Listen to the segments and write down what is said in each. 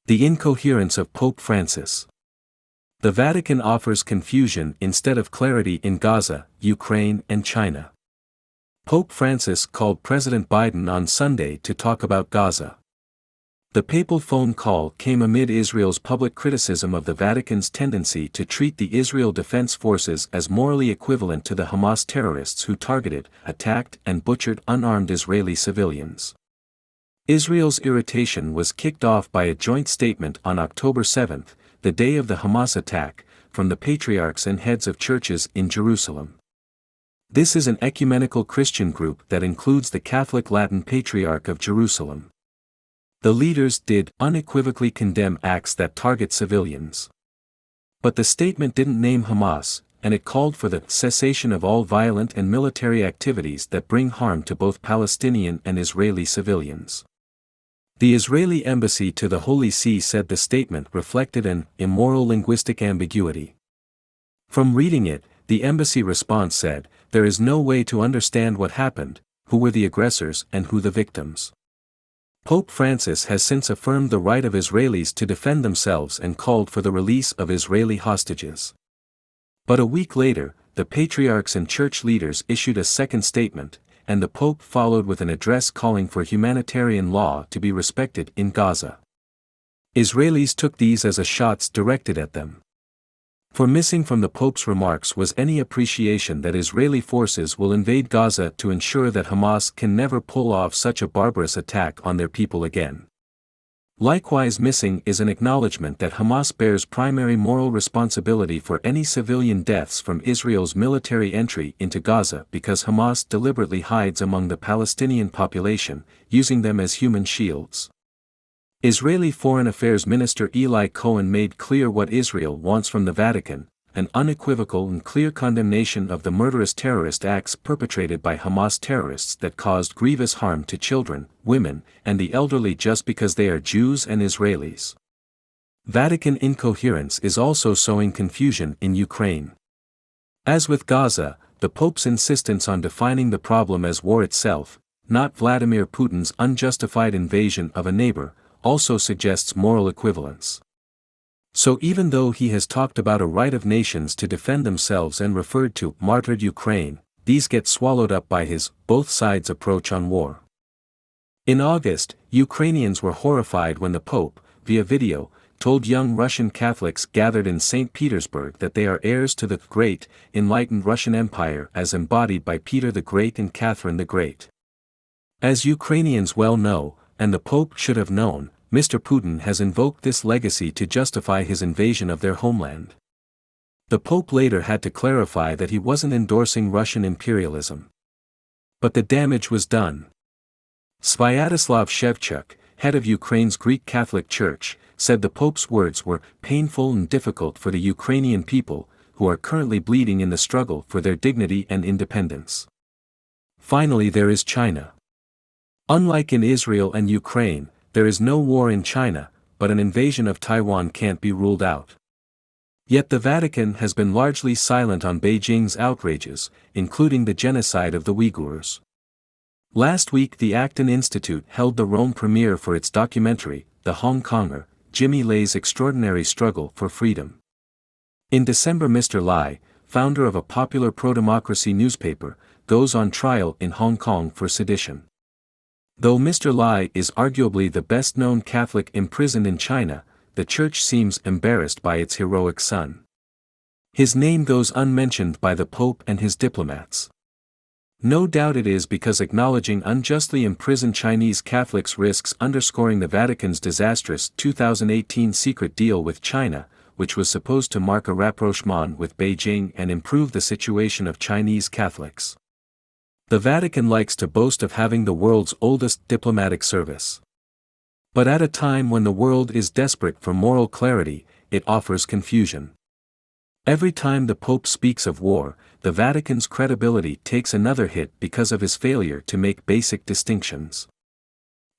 The incoherence of Pope Francis. The Vatican offers confusion instead of clarity in Gaza, Ukraine and China. Pope Francis called President Biden on Sunday to talk about Gaza. The papal phone call came amid Israel's public criticism of the Vatican's tendency to treat the Israel Defense Forces as morally equivalent to the Hamas terrorists who targeted, attacked and butchered unarmed Israeli civilians. Israel's irritation was kicked off by a joint statement on October 7, the day of the Hamas attack, from the patriarchs and heads of churches in Jerusalem. This is an ecumenical Christian group that includes the Catholic Latin Patriarch of Jerusalem. The leaders did unequivocally condemn acts that target civilians. But the statement didn't name Hamas, and it called for the cessation of all violent and military activities that bring harm to both Palestinian and Israeli civilians. The Israeli embassy to the Holy See said the statement reflected an immoral linguistic ambiguity. From reading it, the embassy response said, "There is no way to understand what happened, who were the aggressors and who the victims." Pope Francis has since affirmed the right of Israelis to defend themselves and called for the release of Israeli hostages. But a week later, the patriarchs and church leaders issued a second statement, and the Pope followed with an address calling for humanitarian law to be respected in Gaza. Israelis took these as shots directed at them. For missing from the Pope's remarks was any appreciation that Israeli forces will invade Gaza to ensure that Hamas can never pull off such a barbarous attack on their people again. Likewise missing is an acknowledgement that Hamas bears primary moral responsibility for any civilian deaths from Israel's military entry into Gaza because Hamas deliberately hides among the Palestinian population, using them as human shields. Israeli Foreign Affairs Minister Eli Cohen made clear what Israel wants from the Vatican, an unequivocal and clear condemnation of the murderous terrorist acts perpetrated by Hamas terrorists that caused grievous harm to children, women, and the elderly just because they are Jews and Israelis. Vatican incoherence is also sowing confusion in Ukraine. As with Gaza, the Pope's insistence on defining the problem as war itself, not Vladimir Putin's unjustified invasion of a neighbor, also suggests moral equivalence. So even though he has talked about a right of nations to defend themselves and referred to martyred Ukraine, these get swallowed up by his both sides approach on war. In August, Ukrainians were horrified when the Pope, via video, told young Russian Catholics gathered in St. Petersburg that they are heirs to the great, enlightened Russian Empire as embodied by Peter the Great and Catherine the Great. As Ukrainians well know, and the Pope should have known, Mr. Putin has invoked this legacy to justify his invasion of their homeland. The Pope later had to clarify that he wasn't endorsing Russian imperialism. But the damage was done. Sviatoslav Shevchuk, head of Ukraine's Greek Catholic Church, said the Pope's words were painful and difficult for the Ukrainian people, who are currently bleeding in the struggle for their dignity and independence. Finally, there is China. Unlike in Israel and Ukraine, there is no war in China, but an invasion of Taiwan can't be ruled out. Yet the Vatican has been largely silent on Beijing's outrages, including the genocide of the Uyghurs. Last week the Acton Institute held the Rome premiere for its documentary, The Hong Konger, Jimmy Lai's Extraordinary Struggle for Freedom. In December Mr. Lai, founder of a popular pro-democracy newspaper, goes on trial in Hong Kong for sedition. Though Mr. Lai is arguably the best-known Catholic imprisoned in China, the Church seems embarrassed by its heroic son. His name goes unmentioned by the Pope and his diplomats. No doubt it is because acknowledging unjustly imprisoned Chinese Catholics risks underscoring the Vatican's disastrous 2018 secret deal with China, which was supposed to mark a rapprochement with Beijing and improve the situation of Chinese Catholics. The Vatican likes to boast of having the world's oldest diplomatic service. But at a time when the world is desperate for moral clarity, it offers confusion. Every time the Pope speaks of war, the Vatican's credibility takes another hit because of his failure to make basic distinctions.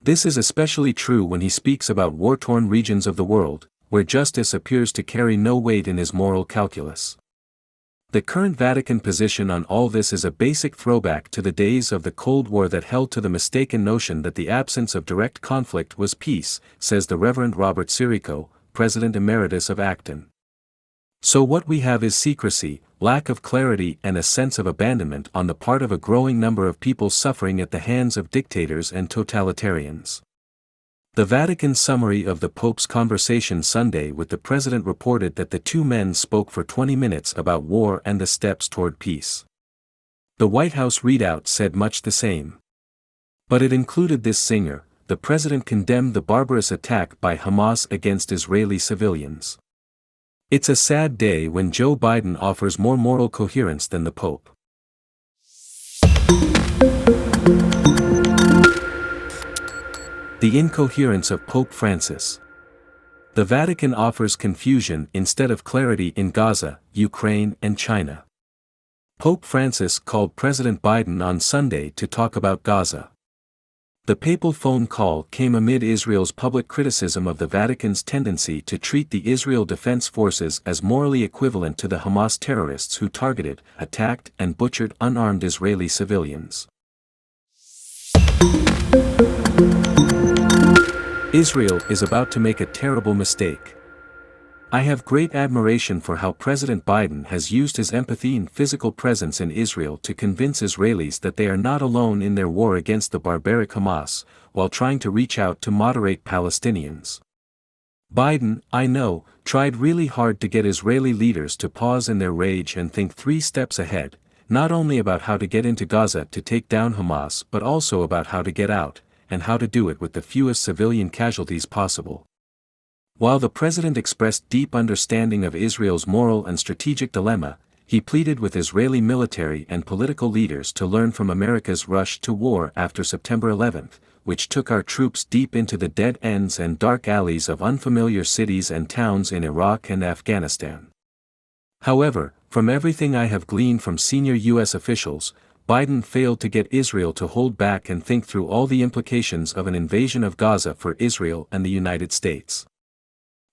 This is especially true when he speaks about war-torn regions of the world, where justice appears to carry no weight in his moral calculus. The current Vatican position on all this is a basic throwback to the days of the Cold War that held to the mistaken notion that the absence of direct conflict was peace, says the Reverend Robert Sirico, President Emeritus of Acton. So what we have is secrecy, lack of clarity and a sense of abandonment on the part of a growing number of people suffering at the hands of dictators and totalitarians. The Vatican summary of the Pope's conversation Sunday with the President reported that the two men spoke for 20 minutes about war and the steps toward peace. The White House readout said much the same. But it included this singer. The President condemned the barbarous attack by Hamas against Israeli civilians. It's a sad day when Joe Biden offers more moral coherence than the Pope. The incoherence of Pope Francis. The Vatican offers confusion instead of clarity in Gaza, Ukraine and China. Pope Francis called President Biden on Sunday to talk about Gaza. The papal phone call came amid Israel's public criticism of the Vatican's tendency to treat the Israel Defense Forces as morally equivalent to the Hamas terrorists who targeted, attacked and butchered unarmed Israeli civilians. Israel is about to make a terrible mistake. I have great admiration for how President Biden has used his empathy and physical presence in Israel to convince Israelis that they are not alone in their war against the barbaric Hamas, while trying to reach out to moderate Palestinians. Biden, I know, tried really hard to get Israeli leaders to pause in their rage and think 3 steps ahead, not only about how to get into Gaza to take down Hamas but also about how to get out, and how to do it with the fewest civilian casualties possible. While the president expressed deep understanding of Israel's moral and strategic dilemma, he pleaded with Israeli military and political leaders to learn from America's rush to war after September 11, which took our troops deep into the dead ends and dark alleys of unfamiliar cities and towns in Iraq and Afghanistan. However, from everything I have gleaned from senior U.S. officials, Biden failed to get Israel to hold back and think through all the implications of an invasion of Gaza for Israel and the United States.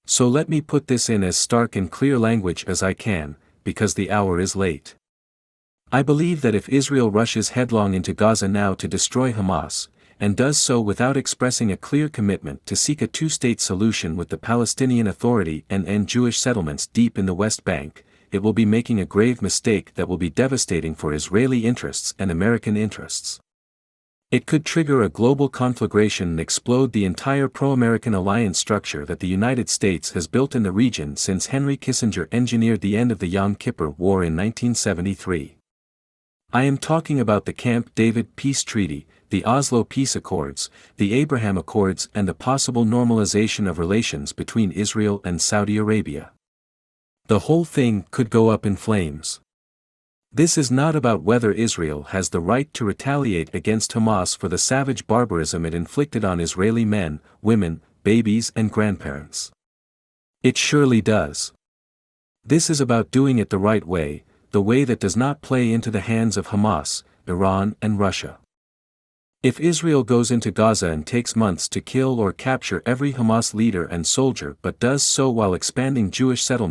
So let me put this in as stark and clear language as I can, because the hour is late. I believe that if Israel rushes headlong into Gaza now to destroy Hamas, and does so without expressing a clear commitment to seek a 2-state solution with the Palestinian Authority and end Jewish settlements deep in the West Bank, it will be making a grave mistake that will be devastating for Israeli interests and American interests. It could trigger a global conflagration and explode the entire pro-American alliance structure that the United States has built in the region since Henry Kissinger engineered the end of the Yom Kippur War in 1973. I am talking about the Camp David Peace Treaty, the Oslo Peace Accords, the Abraham Accords and the possible normalization of relations between Israel and Saudi Arabia. The whole thing could go up in flames. This is not about whether Israel has the right to retaliate against Hamas for the savage barbarism it inflicted on Israeli men, women, babies and grandparents. It surely does. This is about doing it the right way, the way that does not play into the hands of Hamas, Iran and Russia. If Israel goes into Gaza and takes months to kill or capture every Hamas leader and soldier but does so while expanding Jewish settlements,